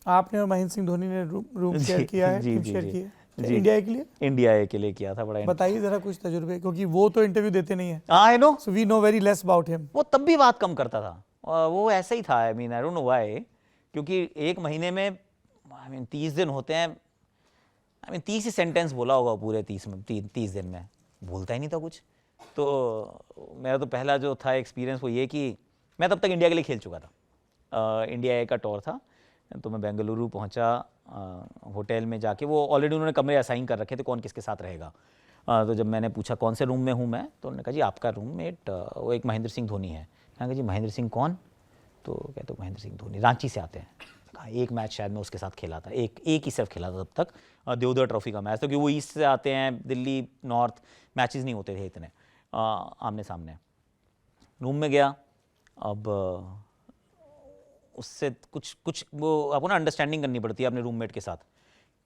आपने और महेंद्र सिंह धोनी ने रूम शेयर किया है, टीम शेयर की है जी, इंडिया के लिए? इंडिया के लिए किया था। बड़ा बताइए जरा कुछ तजुर्बे, क्योंकि वो तो इंटरव्यू देते नहीं है। I know, so we know very less about him. वो तब भी बात कम करता था, वो ऐसे ही था। I mean I don't know why, क्योंकि एक महीने में आई मीन 30 दिन होते हैं। आई मीन 30 ही सेंटेंस बोला होगा पूरे 30 दिन में, भूलता ही नहीं था कुछ। तो मेरा तो पहला जो था एक्सपीरियंस वो ये कि मैं तब तक इंडिया के लिए खेल चुका था। इंडिया ए का टूर था, तो मैं बेंगलुरु पहुंचा। होटल में जाके वो ऑलरेडी उन्होंने कमरे असाइन कर रखे थे कौन किसके साथ रहेगा। तो जब मैंने पूछा कौन से रूम में हूँ मैं, तो उन्होंने कहा जी आपका रूममेट वो एक महेंद्र सिंह धोनी है। मैंने कहा जी महेंद्र सिंह कौन? तो कहते महेंद्र सिंह धोनी रांची से आते हैं। कहा एक मैच शायद मैं उसके साथ खेला था, एक ही सिर्फ खेला था तब तक, देवधर ट्रॉफी का मैच था, क्योंकि वो ईस्ट से आते हैं, दिल्ली नॉर्थ मैचेस नहीं होते थे इतने आमने सामने। रूम में गया, अब उससे कुछ वो आपको ना अंडरस्टैंडिंग करनी पड़ती है अपने रूममेट के साथ,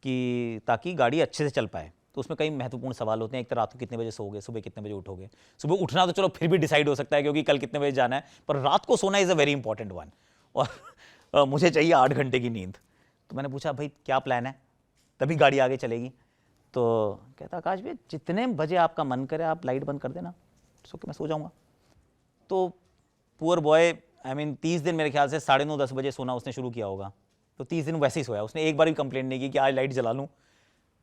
कि ताकि गाड़ी अच्छे से चल पाए। तो उसमें कई महत्वपूर्ण सवाल होते हैं। एक तो रात को कितने बजे सोओगे, सुबह कितने बजे उठोगे। सुबह उठना तो चलो फिर भी डिसाइड हो सकता है क्योंकि कल कितने बजे जाना है, पर रात को सोना is a very important one. और मुझे चाहिए 8 घंटे की नींद। तो मैंने पूछा भाई क्या प्लान है, तभी गाड़ी आगे चलेगी। तो कहता आकाश भाई जितने बजे आपका मन करे आप लाइट बंद कर देना, सो कि मैं सो जाऊँगा। तो पुअर बॉय आई मीन 30 दिन मेरे ख्याल से 9:30-10 बजे सोना उसने शुरू किया होगा। तो 30 दिन वैसे ही सोया, उसने एक बार भी कंप्लेंट नहीं की कि आज लाइट जला लूँ।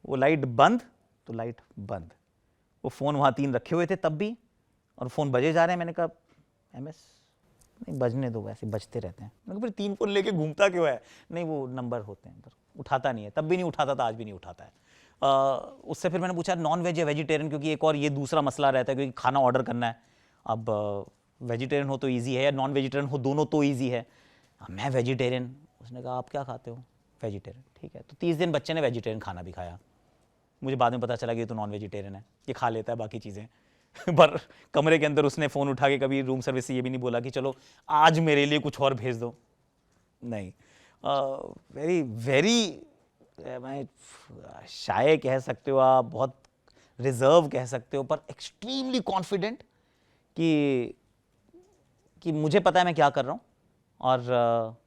वो लाइट बंद तो लाइट बंद। वो फ़ोन वहाँ 3 रखे हुए थे तब भी, और फ़ोन बजे जा रहे हैं। मैंने कहा MS नहीं बजने दो, वैसे बजते रहते हैं। मैंने कहा फिर 3 फ़ोन लेके घूमता क्यों है? नहीं वो नंबर होते हैं, पर उठाता नहीं है, तब भी नहीं उठाता था, आज भी नहीं उठाता है। उससे फिर मैंने पूछा नॉन वेज या वेजिटेरियन, क्योंकि एक और ये दूसरा मसला रहता है, क्योंकि खाना ऑर्डर करना है। अब वेजिटेरियन हो तो ईजी है, या नॉन वेजिटेरियन हो, दोनों तो ईजी है। मैं वेजिटेरियन। उसने कहा आप क्या खाते हो? वेजिटेरियन। ठीक है, तो 30 दिन बच्चे ने वेजिटेरियन खाना भी खाया। मुझे बाद में पता चला कि ये तो नॉन वेजिटेरियन है, ये खा लेता है बाकी चीज़ें। पर कमरे के अंदर उसने फ़ोन उठा के कभी रूम सर्विस से ये भी नहीं बोला कि चलो आज मेरे लिए कुछ और भेज दो। नहीं, वेरी वेरी मैं शाये कह सकते हो आप, बहुत रिजर्व कह सकते हो, पर एक्सट्रीमली कॉन्फिडेंट कि मुझे पता है मैं क्या कर रहा हूँ और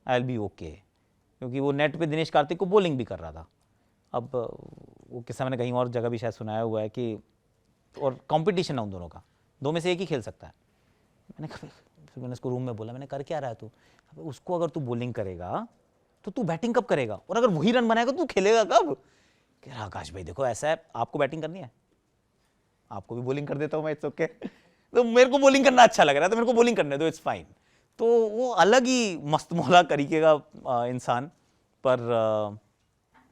आई विल बी ओके। क्योंकि वो नेट पे दिनेश कार्तिक को बॉलिंग भी कर रहा था। अब वो किस्सा मैंने कहीं और जगह भी शायद सुनाया हुआ है कि, और कंपटीशन है उन दोनों का, दो में से एक ही खेल सकता है। मैंने कहा फिर मैंने उसको रूम में बोला, मैंने कर क्या रहा है तू? उसको अगर तू बॉलिंग करेगा तो तू बैटिंग कब करेगा, और अगर वही रन बनाएगा तो तू खेलेगा कब? कह रहा आकाश भाई देखो ऐसा है, आपको बैटिंग करनी है, आपको भी बॉलिंग कर देता हूँ मैं, इट्स ओके। तो मेरे को बॉलिंग करना अच्छा लग रहा है तो मेरे को बॉलिंग करने दो, इट्स फाइन। तो वो अलग ही मस्त मौला तरीके का इंसान, पर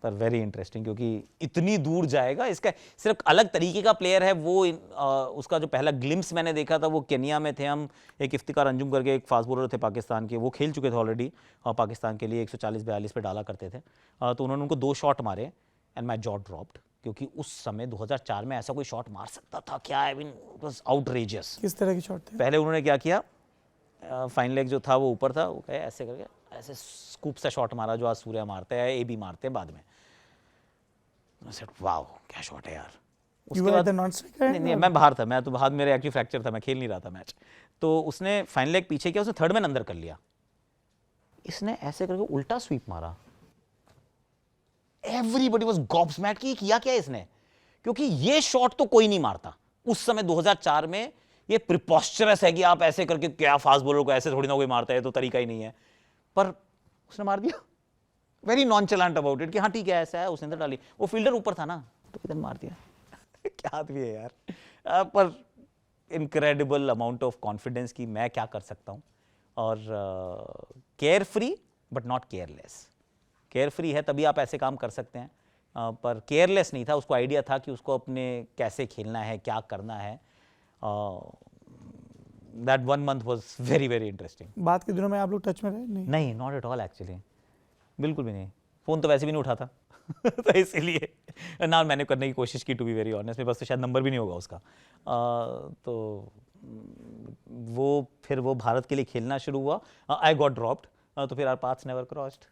वेरी इंटरेस्टिंग, क्योंकि इतनी दूर जाएगा। इसका सिर्फ अलग तरीके का प्लेयर है वो। उसका जो पहला ग्लिम्स मैंने देखा था वो केनिया में थे हम, एक इफ्तिकार अंजुम करके एक फास्ट बॉलर थे पाकिस्तान के, वो खेल चुके थे ऑलरेडी पाकिस्तान के लिए, 140-42 पे डाला करते थे। तो उन्होंने उनको 2 शॉट मारे एंड माई जॉ ड्रॉप्ड, क्योंकि उस समय 2004 में ऐसा कोई शॉट मार सकता था क्या? I mean it was outrageous. किस तरह के शॉट थे? पहले उन्होंने क्या किया, फाइन लेग जो था वो ऊपर था, वो कहे ऐसे करके ऐसे स्कूप सा शॉट मारा जो आज सूर्या मारते हैं, AB मारते हैं बाद में। वाओ क्या शॉट है यार। उसके बाद नहीं, मैं बाहर था, मैं तो हाथ मेरे एक्चुअली फ्रैक्चर था, मैं खेल नहीं रहा था मैच। तो उसने फाइन लेग पीछे किया, उसने थर्ड मैन अंदर कर लिया, इसने ऐसे करके उल्टा स्वीप मारा। एवरीबॉडी वाज गॉब्समैक्ड कि किया क्या इसने, क्योंकि ये शॉट तो कोई नहीं मारता उस समय 2004 में। ये प्रिपोस्चरस है कि आप ऐसे करके, क्या फास्ट बॉलर को ऐसे थोड़ी ना कोई मारता है, तो तरीका ही नहीं है, पर उसने मार दिया। वेरी नॉनचलेंट अबाउट इट कि हाँ ठीक है ऐसा है, उसने तो डाली, वो फील्डर ऊपर था ना, तो किधर मार दिया। क्या आदमी है यार। पर इनक्रेडिबल अमाउंट ऑफ कॉन्फिडेंस कि मैं क्या कर सकता हूँ, और care free but not careless. Care free है तभी आप ऐसे काम कर सकते हैं, पर केयरलेस नहीं था। उसको आइडिया था कि उसको अपने कैसे खेलना है, क्या करना है। That 1 month was very very interesting. बाद के दिनों में आप लोग टच में रहे? नहीं, नॉट एट ऑल एक्चुअली, बिल्कुल भी नहीं। फ़ोन तो वैसे भी नहीं उठाता तो इसीलिए ना मैंने करने की कोशिश की, टू बी वेरी ऑनेस्ट। मेरे पास तो शायद नंबर भी नहीं होगा उसका। तो वो फिर वो भारत के लिए खेलना शुरू हुआ, आई गॉट ड्रॉप्ड, तो फिर आवर पाथ्स नेवर क्रॉस्ड।